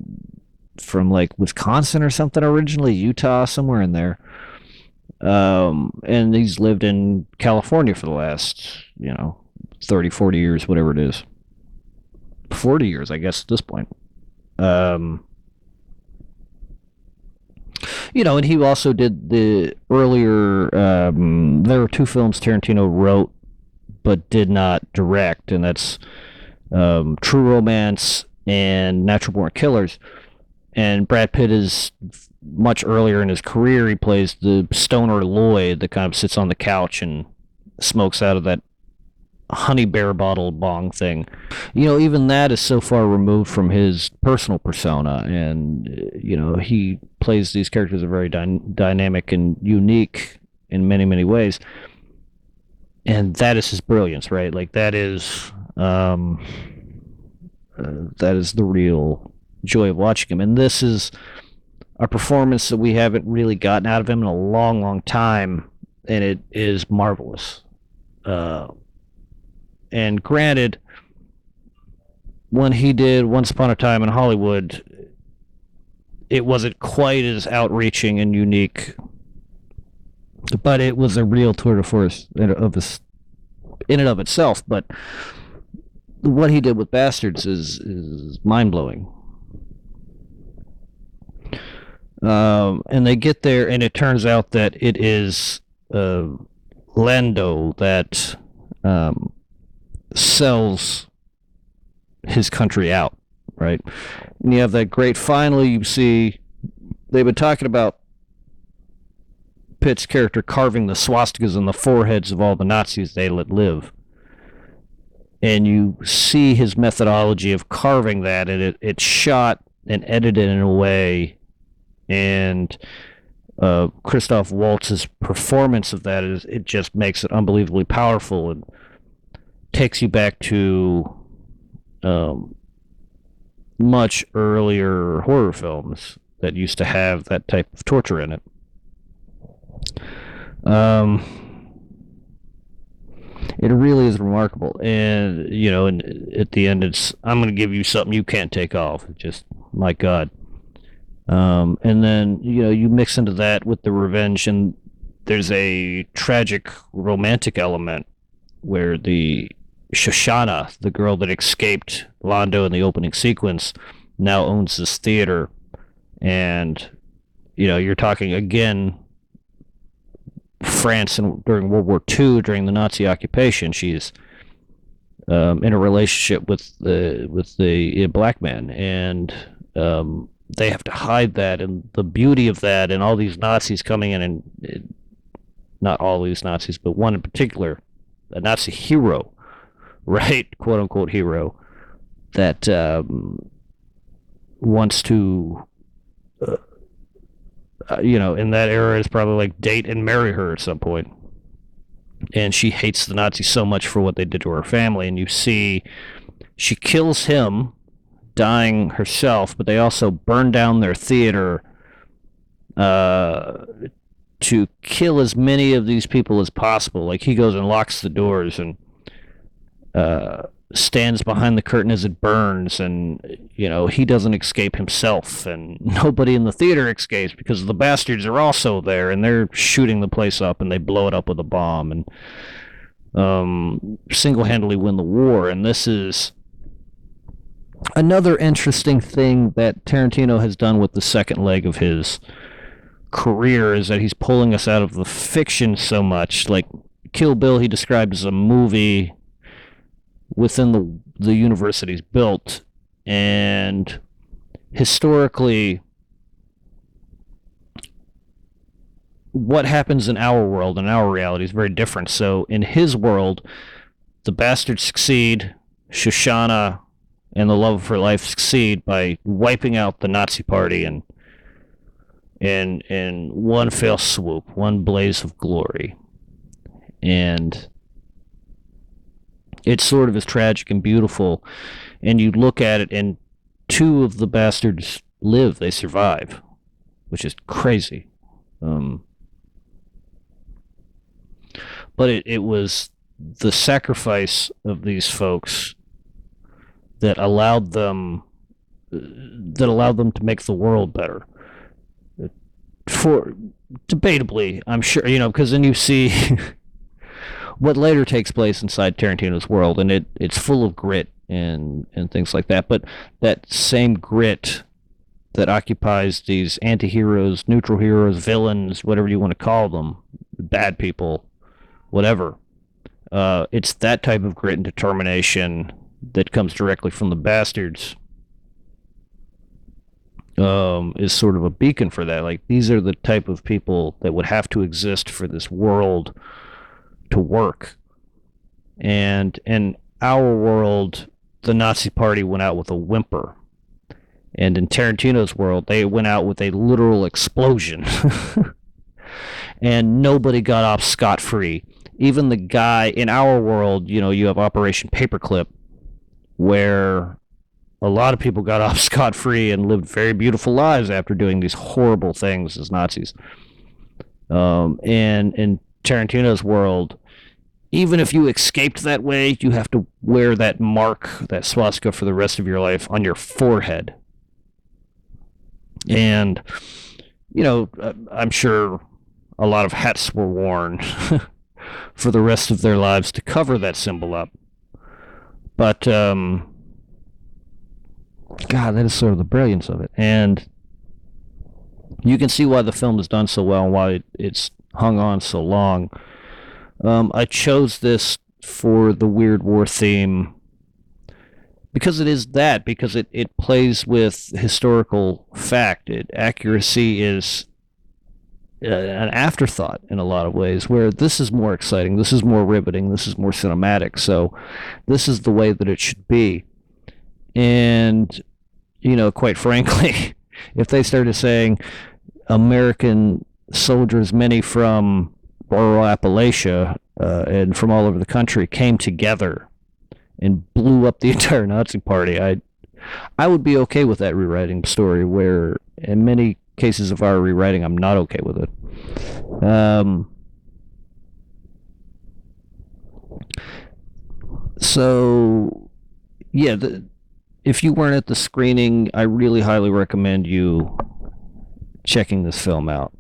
from like Wisconsin or something originally, Utah, somewhere in there. And he's lived in California for the last, 30, 40 years, whatever it is. 40 years, I guess, at this point. And he also did the earlier, there were 2 films Tarantino wrote but did not direct, and that's True Romance and Natural Born Killers. And Brad Pitt is much earlier in his career. He plays the stoner Lloyd that kind of sits on the couch and smokes out of that honey bear bottle bong thing. Even that is so far removed from his personal persona, and he plays these characters that are very dynamic and unique in many, many ways. And that is his brilliance, right? Like that is the real joy of watching him. And this is a performance that we haven't really gotten out of him in a long, long time, and it is marvelous. And granted, when he did Once Upon a Time in Hollywood, it wasn't quite as outreaching and unique, but it was a real tour de force in and of itself. But what he did with Basterds is mind-blowing. And they get there, and it turns out that it is Lando that sells his country out, right? And you have that great, finally you see, they've been talking about Pitt's character carving the swastikas on the foreheads of all the Nazis they let live. And you see his methodology of carving that, and it's shot and edited in a way, and Christoph Waltz's performance of that it just makes it unbelievably powerful and takes you back to much earlier horror films that used to have that type of torture in it. It really is remarkable. And, and at the end, I'm going to give you something you can't take off. It just my God. And then, you mix into that with the revenge, and there's a tragic romantic element where the Shoshana, the girl that escaped Londo in the opening sequence, now owns this theater. And, you're talking again France during World War II, during the Nazi occupation. She's in a relationship with the black man, and they have to hide that, and the beauty of that, and all these Nazis coming in, and not all these Nazis, but one in particular, a Nazi hero, right, quote unquote hero, that wants to, in that era is probably like date and marry her at some point. And she hates the Nazis so much for what they did to her family. And you see she kills him, dying herself, but they also burn down their theater to kill as many of these people as possible. Like, he goes and locks the doors and stands behind the curtain as it burns, and he doesn't escape himself, and nobody in the theater escapes because the Basterds are also there, and they're shooting the place up, and they blow it up with a bomb, and single-handedly win the war. And this is another interesting thing that Tarantino has done with the second leg of his career, is that he's pulling us out of the fiction so much. Like Kill Bill, he described as a movie within the universe that he's built, and historically what happens in our world and our reality is very different. So in his world, the Bastards succeed, Shoshana and the love of her life succeed by wiping out the Nazi party and in one fell swoop, one blaze of glory. And it's sort of as tragic and beautiful, and you look at it, and two of the Bastards live, they survive, which is crazy. But it was the sacrifice of these folks that allowed them to make the world better. For debatably, I'm sure, because then you see what later takes place inside Tarantino's world, and it's full of grit and things like that. But that same grit that occupies these anti-heroes, neutral heroes, villains, whatever you want to call them, bad people, whatever, it's that type of grit and determination that comes directly from the Bastards, is sort of a beacon for that. Like, these are the type of people that would have to exist for this world to work. And in our world, the Nazi party went out with a whimper. And in Tarantino's world, they went out with a literal explosion. And nobody got off scot-free. Even the guy in our world, you have Operation Paperclip, where a lot of people got off scot-free and lived very beautiful lives after doing these horrible things as Nazis. And in Tarantino's world, even if you escaped that way, you have to wear that mark, that swastika, for the rest of your life on your forehead. And, I'm sure a lot of hats were worn for the rest of their lives to cover that symbol up. But, God, that is sort of the brilliance of it. And you can see why the film is done so well and why it's hung on so long. I chose this for the Weird War theme because it is that, because it plays with historical fact. Accuracy is an afterthought in a lot of ways, where this is more exciting, this is more riveting, this is more cinematic. So this is the way that it should be. And, quite frankly, if they started saying American soldiers, many from rural Appalachia and from all over the country, came together and blew up the entire Nazi party, I would be okay with that rewriting story, where in many cases of our rewriting, I'm not okay with it. So, yeah, if you weren't at the screening, I really highly recommend you checking this film out.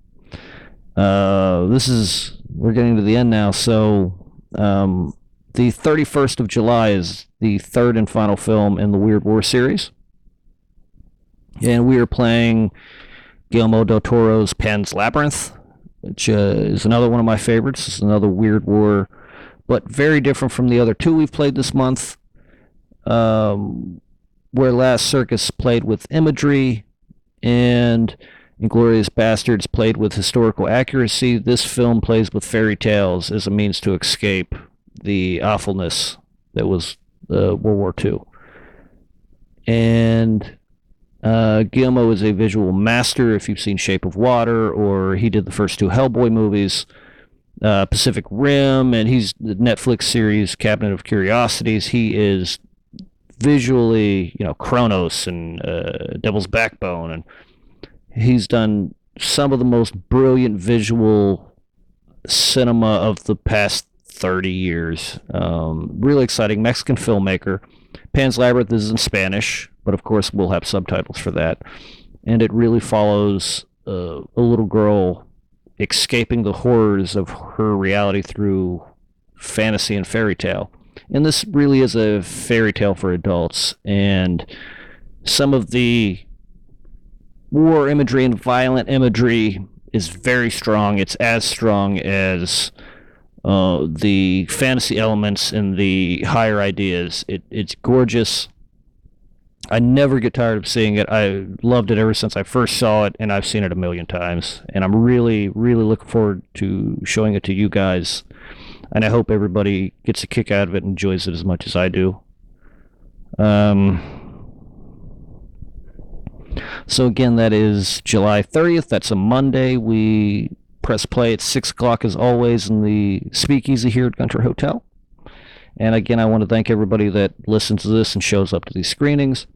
We're getting to the end now, so the 31st of July is the third and final film in the Weird War series. And we are playing Guillermo del Toro's Pan's Labyrinth, which is another one of my favorites. It's another Weird War, but very different from the other two we've played this month. Where Last Circus played with imagery and Inglourious Basterds played with historical accuracy, this film plays with fairy tales as a means to escape the awfulness that was World War II. And Guillermo is a visual master. If you've seen Shape of Water, or he did the first two Hellboy movies, Pacific Rim, and he's the Netflix series Cabinet of Curiosities. He is visually, Kronos and Devil's Backbone, and he's done some of the most brilliant visual cinema of the past 30 years. Really exciting Mexican filmmaker. Pan's Labyrinth is in Spanish, but of course we'll have subtitles for that. And it really follows a little girl escaping the horrors of her reality through fantasy and fairy tale. And this really is a fairy tale for adults. And some of the war imagery and violent imagery is very strong. It's as strong as the fantasy elements and the higher ideas. It's gorgeous. I never get tired of seeing it. I loved it ever since I first saw it, and I've seen it a million times. And I'm really, really looking forward to showing it to you guys. And I hope everybody gets a kick out of it and enjoys it as much as I do. So again, that is July 30th. That's a Monday. We press play at 6 o'clock as always in the Speakeasy here at Gunter Hotel. And again, I want to thank everybody that listens to this and shows up to these screenings.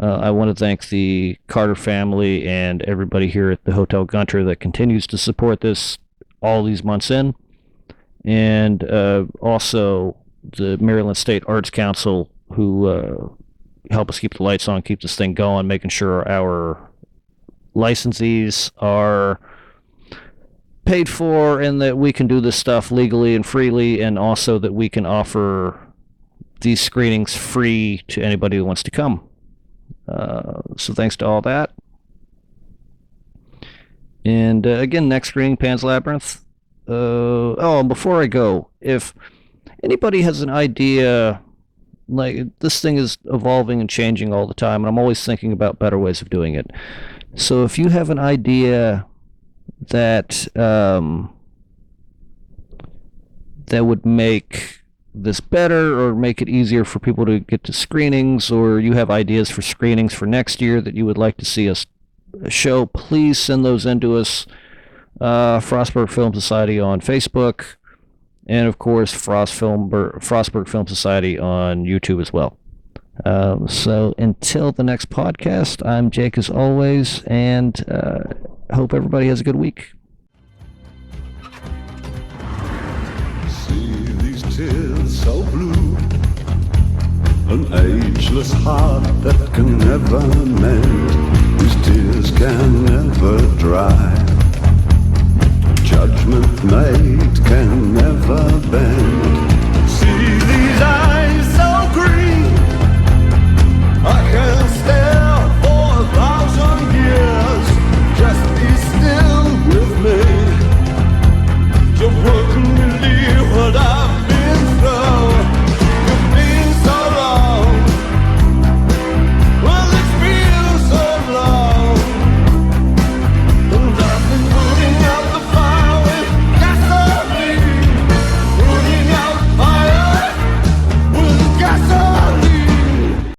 I want to thank the Carter family and everybody here at the Hotel Gunter that continues to support this all these months in. And also the Maryland State Arts Council, who help us keep the lights on, keep this thing going, making sure our licensees are paid for and that we can do this stuff legally and freely, and also that we can offer these screenings free to anybody who wants to come. So thanks to all that. And again, next screening, Pan's Labyrinth. And before I go, if anybody has an idea, like, this thing is evolving and changing all the time, and I'm always thinking about better ways of doing it. So if you have an idea that that would make this better or make it easier for people to get to screenings, or you have ideas for screenings for next year that you would like to see us show, please send those in to us. Frostburg Film Society on Facebook, and of course Frostburg Film Society on YouTube as well. So until the next podcast, I'm Jake as always, and hope everybody has a good week. See these tears so blue, an ageless heart that can never mend, these tears can never dry. Judgment made